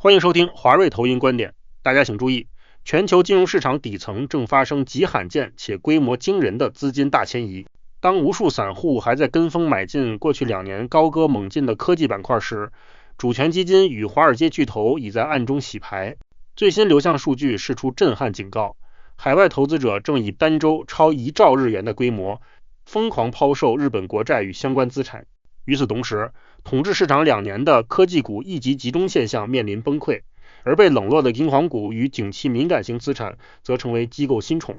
欢迎收听华瑞投音观点。大家请注意，全球金融市场底层正发生极罕见且规模惊人的资金大迁移。当无数散户还在跟风买进过去2年高歌猛进的科技板块时，主权基金与华尔街巨头已在暗中洗牌。最新流向数据释出震撼警告，海外投资者正以单周超1兆日元的规模疯狂抛售日本国债与相关资产。与此同时，统治市场2年的科技股一极集中现象面临崩溃，而被冷落的银行股与景气敏感型资产则成为机构新宠。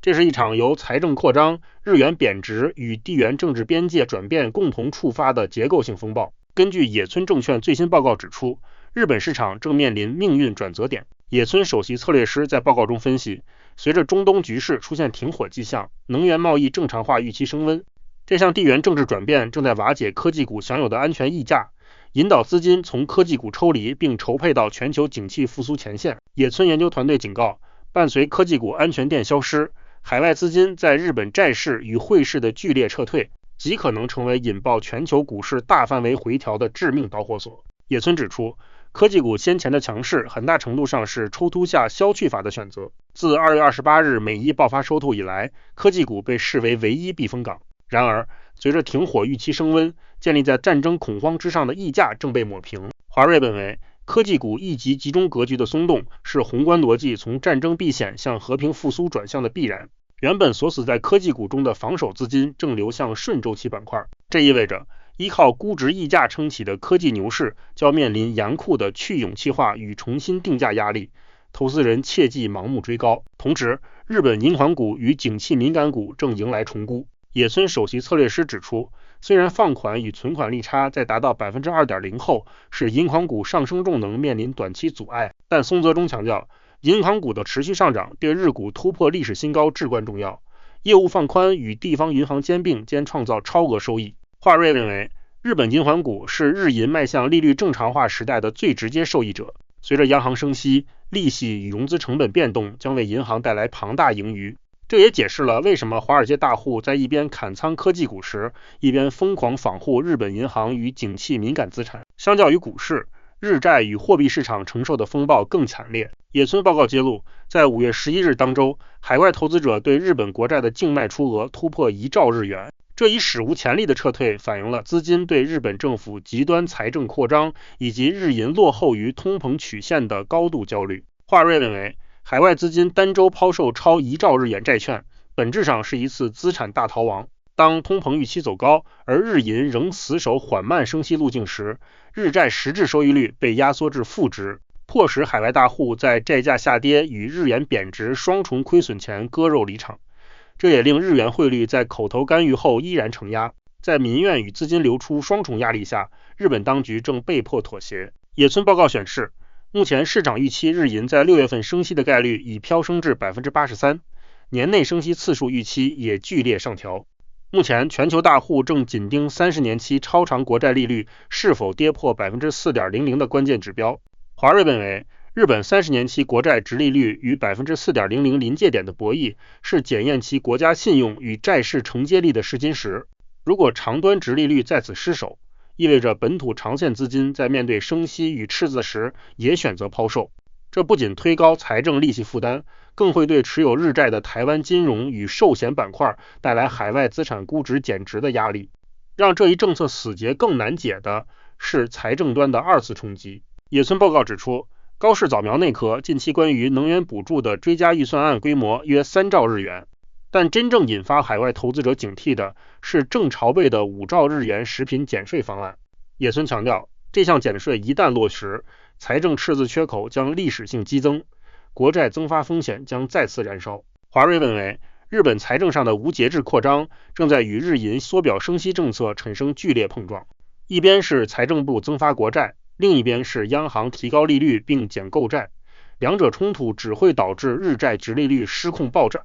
这是一场由财政扩张、日元贬值与地缘政治边界转变共同触发的结构性风暴。根据野村证券最新报告指出，日本市场正面临命运转折点。野村首席策略师在报告中分析，随着中东局势出现停火迹象，能源贸易正常化预期升温，这项地缘政治转变正在瓦解科技股享有的安全溢价，引导资金从科技股抽离并筹配到全球景气复苏前线。野村研究团队警告，伴随科技股安全垫消失，海外资金在日本债市与汇市的剧烈撤退，极可能成为引爆全球股市大范围回调的致命导火索。野村指出，科技股先前的强势很大程度上是抽突下消去法的选择。自2月28日美伊爆发收购以来，科技股被视为唯一避风港。然而，随着停火预期升温，建立在战争恐慌之上的溢价正被抹平。华瑞认为，科技股一极集中格局的松动是宏观逻辑从战争避险向和平复苏转向的必然。原本锁死在科技股中的防守资金正流向顺周期板块，这意味着依靠估值溢价撑起的科技牛市将面临严酷的去勇气化与重新定价压力，投资人切忌盲目追高。同时，日本银行股与景气敏感股正迎来重估。野村首席策略师指出，虽然放款与存款利差在达到 2.0% 后，使银行股上升动能面临短期阻碍，但松泽中强调，银行股的持续上涨对日股突破历史新高至关重要。业务放宽与地方银行兼并将创造超额收益。华瑞认为，日本银行股是日银迈向利率正常化时代的最直接受益者。随着央行升息，利息与融资成本变动将为银行带来庞大盈余。这也解释了为什么华尔街大户在一边砍仓科技股时，一边疯狂防护日本银行与景气敏感资产。相较于股市，日债与货币市场承受的风暴更强烈。野村报告揭露，在5月11日当周，海外投资者对日本国债的净卖出额突破1兆日元。这一史无前例的撤退反映了资金对日本政府极端财政扩张以及日银落后于通膨曲线的高度焦虑。华瑞认为，海外资金单周抛售超1兆日元债券，本质上是一次资产大逃亡。当通膨预期走高，而日银仍死守缓慢升息路径时，日债实质收益率被压缩至负值，迫使海外大户在债价下跌与日元贬值双重亏损前割肉离场。这也令日元汇率在口头干预后依然承压。在民怨与资金流出双重压力下，日本当局正被迫妥协。野村报告显示，目前市场预期日银在6月份升息的概率已飙升至 83%， 年内升息次数预期也剧烈上调。目前全球大户正紧盯30年期超长国债利率是否跌破 4.00% 的关键指标。华瑞认为，日本30年期国债殖利率与 4.00% 临界点的博弈是检验其国家信用与债市承接力的试金石。如果长端殖利率在此失守，意味着本土长线资金在面对升息与赤字时也选择抛售。这不仅推高财政利息负担，更会对持有日债的台湾金融与寿险板块带来海外资产估值减值的压力。让这一政策死结更难解的是财政端的2次冲击。野村报告指出，高市早苗内阁近期关于能源补助的追加预算案规模约3兆日元，但真正引发海外投资者警惕的是正筹备的5兆日元食品减税方案。野村强调，这项减税一旦落实，财政赤字缺口将历史性激增，国债增发风险将再次燃烧。华瑞认为，日本财政上的无节制扩张正在与日银缩表升息政策产生剧烈碰撞，一边是财政部增发国债，另一边是央行提高利率并减购债，两者冲突只会导致日债殖利率失控暴涨。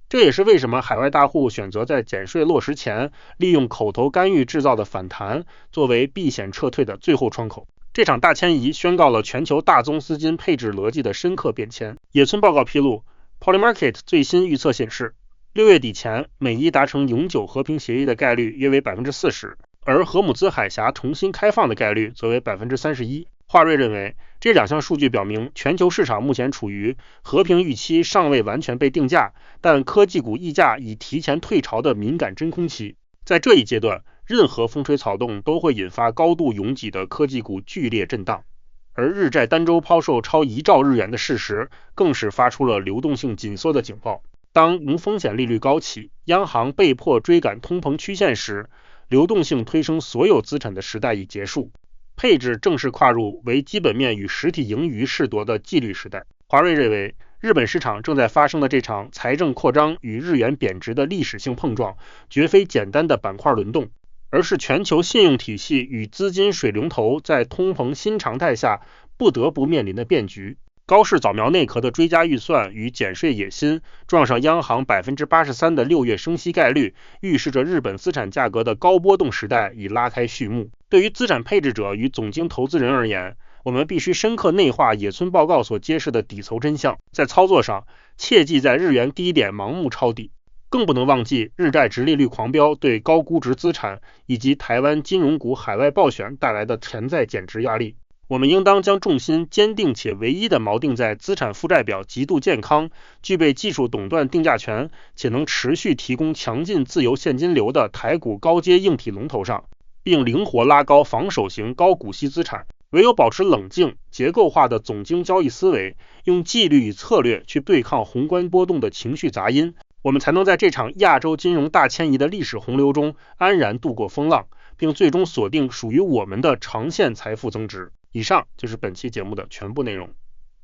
这也是为什么海外大户选择在减税落实前利用口头干预制造的反弹作为避险撤退的最后窗口。这场大迁移宣告了全球大宗资金配置逻辑的深刻变迁。野村报告披露， Polymarket 最新预测显示，6月底前美伊达成永久和平协议的概率约为 40%， 而荷姆兹海峡重新开放的概率则为 31%。华瑞认为，这两项数据表明，全球市场目前处于和平预期尚未完全被定价，但科技股溢价已提前退潮的敏感真空期。在这一阶段，任何风吹草动都会引发高度拥挤的科技股剧烈震荡。而日债单周抛售超1兆日元的事实，更是发出了流动性紧缩的警报。当无风险利率高企，央行被迫追赶通膨曲线时，流动性推升所有资产的时代已结束，配置正式跨入为基本面与实体盈余势夺的纪律时代。华瑞认为，日本市场正在发生的这场财政扩张与日元贬值的历史性碰撞，绝非简单的板块轮动，而是全球信用体系与资金水龙头在通膨新常态下不得不面临的变局。高市早苗内壳的追加预算与减税野心，撞上央行 83% 的6月升息概率，预示着日本资产价格的高波动时代已拉开序幕。对于资产配置者与总经投资人而言，我们必须深刻内化野村报告所揭示的底层真相，在操作上切忌在日元低点盲目抄底，更不能忘记日债殖利率狂飙对高估值资产以及台湾金融股海外暴选带来的潜在减值压力。我们应当将重心坚定且唯一的锚定在资产负债表极度健康、具备技术垄断定价权且能持续提供强劲自由现金流的台股高阶硬体龙头上，并灵活拉高防守型高股息资产。唯有保持冷静、结构化的总经交易思维，用纪律与策略去对抗宏观波动的情绪杂音，我们才能在这场亚洲金融大迁移的历史洪流中安然度过风浪，并最终锁定属于我们的长线财富增值。以上就是本期节目的全部内容，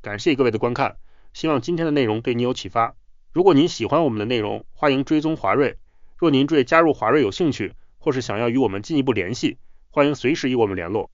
感谢各位的观看，希望今天的内容对你有启发。如果您喜欢我们的内容，欢迎追踪华瑞。若您对加入华瑞有兴趣，或是想要与我们进一步联系，欢迎随时与我们联络。